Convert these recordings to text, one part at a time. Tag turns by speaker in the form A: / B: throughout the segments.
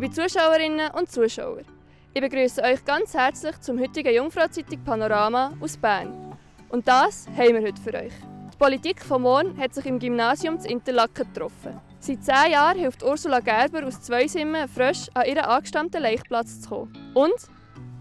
A: Liebe Zuschauerinnen und Zuschauer, ich begrüße euch ganz herzlich zum heutigen Jungfrau-Zeitung Panorama aus Bern. Und das haben wir heute für euch. Die Politik von morgen hat sich im Gymnasium zu Interlaken getroffen. Seit 10 Jahren hilft Ursula Gerber aus Zweisimmen frisch an ihren angestammten Laichplatz zu kommen. Und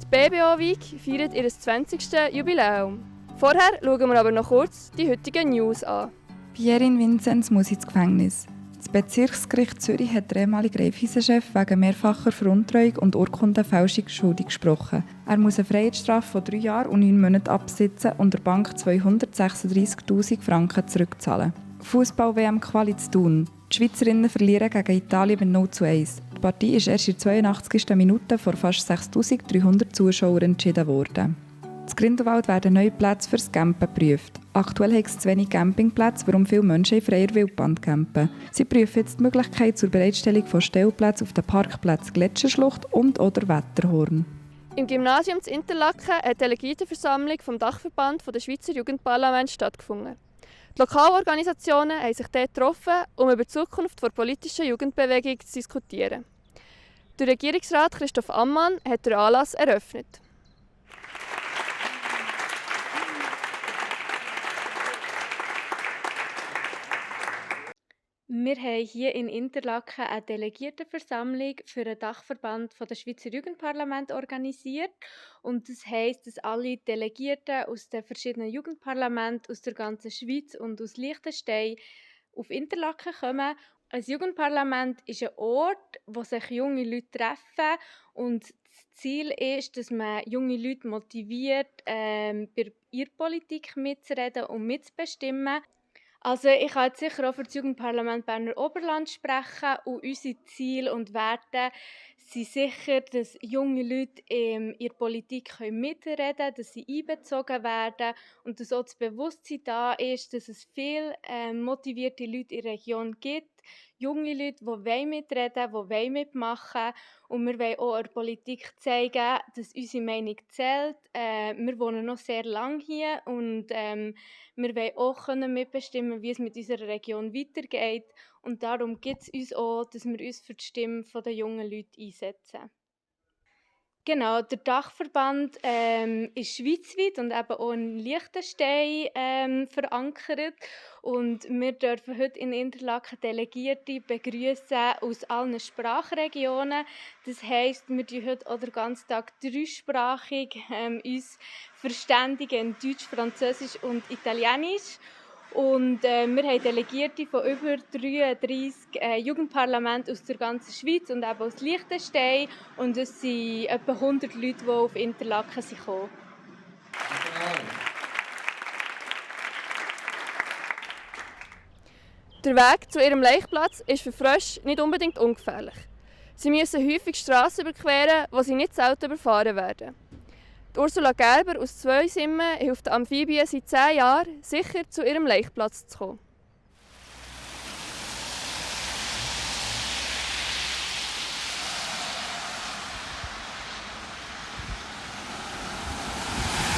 A: die BBO-Week feiert ihr 20. Jubiläum. Vorher schauen wir aber noch kurz die heutigen News an.
B: Pierin Vinzenz muss ins Gefängnis. Das Bezirksgericht Zürich hat den ehemaligen Raiffeisen-Chef wegen mehrfacher Veruntreuung und Urkundenfälschung schuldig gesprochen. Er muss eine Freiheitsstrafe von 3 Jahren und 9 Monaten absitzen und der Bank 236'000 Franken zurückzahlen. Fußball-WM-Quali zu Thun. Die Schweizerinnen verlieren gegen Italien mit 0:1. Die Partie ist erst in der 82. Minute vor fast 6'300 Zuschauern entschieden worden. In Grindelwald werden neue Plätze fürs Campen geprüft. Aktuell hat es zu wenig Campingplätze, warum viele Menschen in freier Wildbahn campen. Sie prüfen jetzt die Möglichkeit zur Bereitstellung von Stellplätzen auf den Parkplätzen Gletscherschlucht und/oder Wetterhorn.
A: Im Gymnasium zu Interlaken hat eine Delegiertenversammlung vom Dachverband der Schweizer Jugendparlamente stattgefunden. Die Lokalorganisationen haben sich dort getroffen, um über die Zukunft der politischen Jugendbewegung zu diskutieren. Der Regierungsrat Christoph Ammann hat den Anlass eröffnet.
C: Wir haben hier in Interlaken eine Delegiertenversammlung für den Dachverband der Schweizer Jugendparlamente organisiert. Und das heisst, dass alle Delegierten aus den verschiedenen Jugendparlamenten aus der ganzen Schweiz und aus Liechtenstein auf Interlaken kommen. Ein Jugendparlament ist ein Ort, wo sich junge Leute treffen. Und das Ziel ist, dass man junge Leute motiviert, bei ihrer Politik mitzureden und mitzubestimmen. Also ich kann jetzt sicher auch für das Jugendparlament Berner Oberland sprechen und unsere Ziele und Werte sind sicher, dass junge Leute in ihrer Politik mitreden können, dass sie einbezogen werden und dass auch das Bewusstsein da ist, dass es viele motivierte Leute in der Region gibt, junge Leute, die mitreden wollen, die mitmachen wollen. Und wir wollen auch der Politik zeigen, dass unsere Meinung zählt. Wir wohnen noch sehr lange hier und wir wollen auch mitbestimmen, wie es mit unserer Region weitergeht. Und darum gibt es uns auch, dass wir uns für die Stimme der jungen Leute einsetzen. Genau, der Dachverband ist schweizweit und eben auch in Liechtenstein verankert. Und wir dürfen heute in Interlaken Delegierte begrüßen aus allen Sprachregionen. Das heisst, wir tun heute auch den ganzen Tag dreisprachig uns verständigen in Deutsch, Französisch und Italienisch. Und wir haben Delegierte von über 33 Jugendparlamenten aus der ganzen Schweiz und eben aus Liechtenstein. Und es sind etwa 100 Leute, die auf Interlaken gekommen sind.
A: Der Weg zu ihrem Laichplatz ist für Frösche nicht unbedingt ungefährlich. Sie müssen häufig Strassen überqueren, wo sie nicht selten überfahren werden. Die Ursula Gerber aus Zweisimmen hilft den Amphibien seit 10 Jahren, sicher zu ihrem Laichplatz zu kommen.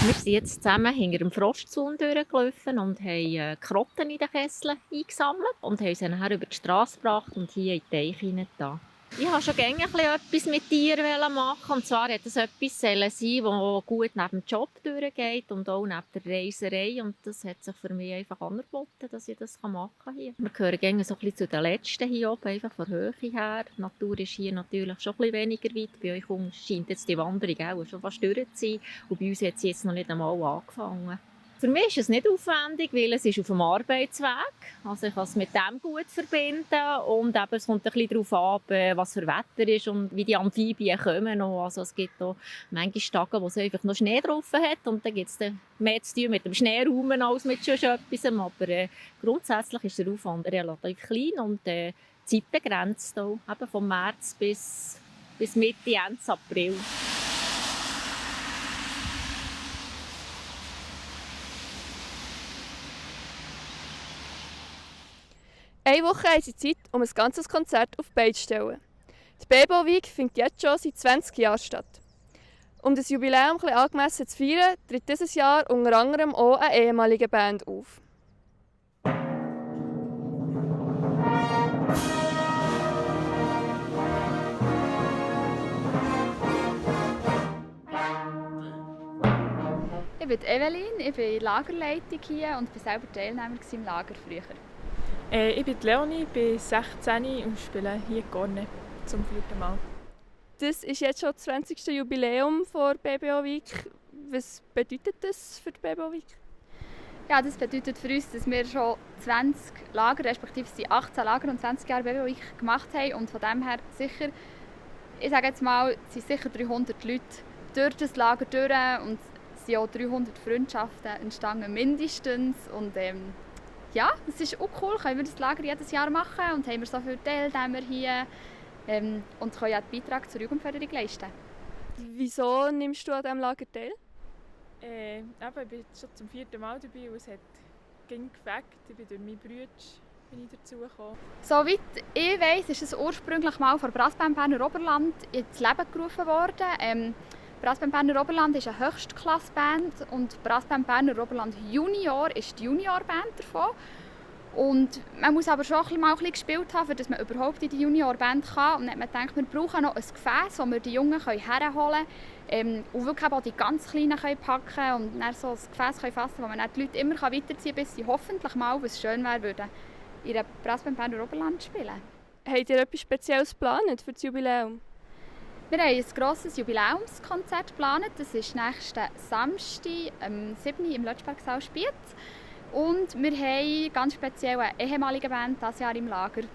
D: Wir sind jetzt zusammen hinter dem Frostzaun durchgelaufen und haben Krotten in den Kesseln eingesammelt und haben sie nachher über die Straße gebracht und hier in den Teich hinein. Ich wollte schon gerne etwas mit Tieren machen. Und zwar sollte es etwas sein, das gut neben dem Job durchgeht und auch neben der Reiserei. Und das hat sich für mich einfach angeboten, dass ich das machen kann hier. Wir gehören gerne so ein bisschen zu den Letzten hier oben, einfach von der Höhe her. Die Natur ist hier natürlich schon ein bisschen weniger weit. Bei euch scheint jetzt die Wanderung auch schon fast durch zu sein. Und bei uns hat sie jetzt noch nicht einmal angefangen. Für mich ist es nicht aufwendig, weil es ist auf dem Arbeitsweg. Also ich kann es mit dem gut verbinden und eben, es kommt ein bisschen darauf an, was für Wetter ist und wie die Amphibien kommen. Also es gibt auch manche Tage, wo es einfach noch Schnee drauf hat und dann gibt es mehr zu tun mit dem Schneeraumen als mit schon etwas. Aber grundsätzlich ist der Aufwand relativ klein und zeitbegrenzt auch, eben vom März bis Mitte, Ende April.
A: Eine Woche haben sie Zeit, um ein ganzes Konzert auf die Beine zu stellen. Die BBO Week findet jetzt schon seit 20 Jahren statt. Um das Jubiläum etwas angemessen zu feiern, tritt dieses Jahr unter anderem auch eine ehemalige Band auf.
E: bin Evelyn, ich bin Lagerleitung hier und bin selber Teilnehmer im Lager früher.
F: Ich bin Leonie, bin 16 und spiele hier Gorne zum 4. Mal.
A: Das ist jetzt schon das 20. Jubiläum der BBO Week. Was bedeutet das für die BBO Week?
E: Ja, das bedeutet für uns, dass wir schon 20 Lager, respektive 18 Lager und 20 Jahre BBO Week gemacht haben. Und von dem her sicher, ich sage jetzt mal, sind sicher 300 Leute durch das Lager durch und es sind auch 300 Freundschaften entstanden, mindestens. Und ja, es ist auch cool, können wir das Lager jedes Jahr machen und haben wir so viele Teilnehmer hier und können auch den Beitrag zur Jugendförderung leisten.
A: Wieso nimmst du an diesem Lager teil?
F: Ich bin schon zum 4. Mal dabei und es hat gefällt. Ich bin durch meine Brüder dazugekommen.
E: Soweit ich weiss, ist es ursprünglich mal von Brassband Berner Oberland ins Leben gerufen worden. Brassband Berner Oberland ist eine Höchstklassband und Brassband Berner Oberland Junior ist die Juniorband davon. Und man muss aber schon mal ein bisschen gespielt haben, damit man überhaupt in die Juniorband kann. Und dann hat man gedacht, wir brauchen noch ein Gefäß, wo wir die Jungen herholen können und wirklich auch die ganz Kleinen packen können und dann so ein Gefäß fassen können, wo man dann die Leute immer weiterziehen kann, bis sie hoffentlich mal, was schön wäre, würden in der Brassband Berner Oberland spielen.
A: Habt ihr etwas Spezielles geplant für das Jubiläum?
E: Wir haben ein grosses Jubiläumskonzert geplant. Das ist nächsten Samstag, am 7. im Lötschbergsaal Spiez. Und wir haben ganz speziell eine ehemalige Band dieses Jahr im Lager, die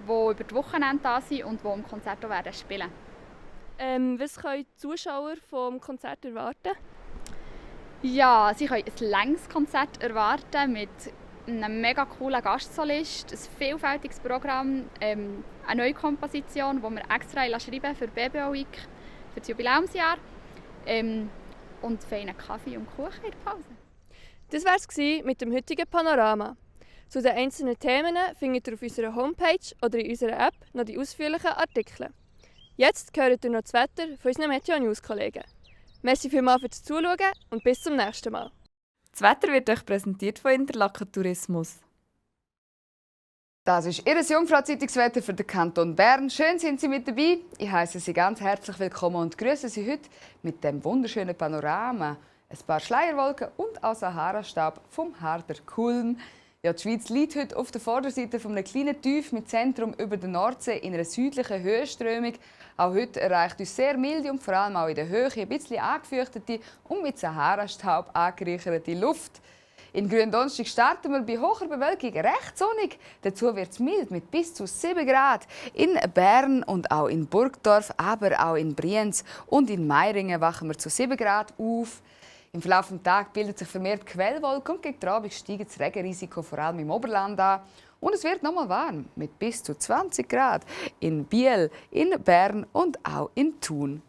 E: über die Wochenende da sind und die im Konzert auch spielen werden.
A: Was können die Zuschauer vom Konzert erwarten?
E: Ja, sie können ein langes Konzert erwarten mit einem mega coolen Gastsolist, ein vielfältiges Programm, eine neue Komposition, die wir extra schreiben für BBO Week, für das Jubiläumsjahr und feinen Kaffee und Kuchen in der Pause.
A: Das war es mit dem heutigen Panorama. Zu den einzelnen Themen findet ihr auf unserer Homepage oder in unserer App noch die ausführlichen Artikel. Jetzt hört ihr noch das Wetter von unseren Meteo-News-Kollegen. Merci vielmals fürs Zuschauen und bis zum nächsten Mal.
B: Das Wetter wird euch präsentiert von Interlaken Tourismus.
G: Das ist Ihr Jungfrau-Zeitungswetter für den Kanton Bern. Schön sind Sie mit dabei. Ich heiße Sie ganz herzlich willkommen und grüße Sie heute mit dem wunderschönen Panorama. Ein paar Schleierwolken und auch Sahara-Staub vom Harder Kulm. Ja, die Schweiz liegt heute auf der Vorderseite von einem kleinen Tief mit Zentrum über der Nordsee in einer südlichen Höhenströmung. Auch heute erreicht uns sehr milde und vor allem auch in der Höhe ein bisschen angefürchtete und mit Sahara-Staub angereicherte Luft. In Gründonnerstag starten wir bei hoher Bewölkung recht sonnig. Dazu wird es mild mit bis zu 7 Grad. In Bern und auch in Burgdorf, aber auch in Brienz und in Meiringen wachen wir zu 7 Grad auf. Im Verlauf des Tages bildet sich vermehrt Quellwolken und gegen den Abend steigt das Regenrisiko vor allem im Oberland an. Und es wird nochmal warm mit bis zu 20 Grad in Biel, in Bern und auch in Thun.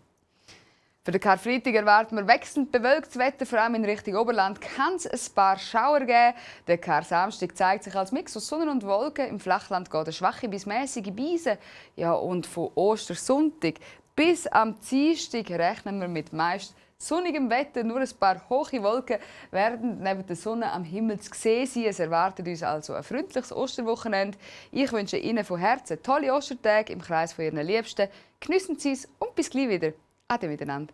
G: Für den Karfreitag erwarten wir wechselnd bewölktes Wetter, vor allem in Richtung Oberland kann es ein paar Schauer geben. Der Kar-Samstag zeigt sich als Mix aus Sonne und Wolken. Im Flachland geht eine schwache bis mäßige Beise. Ja, und von Ostersonntag bis am Dienstag rechnen wir mit meist sonnigem Wetter, nur ein paar hohe Wolken werden neben der Sonne am Himmel zu sehen sein. Es erwartet uns also ein freundliches Osterwochenende. Ich wünsche Ihnen von Herzen tolle Ostertage im Kreis von Ihren Liebsten. Geniessen Sie es und bis gleich wieder. Ade miteinander.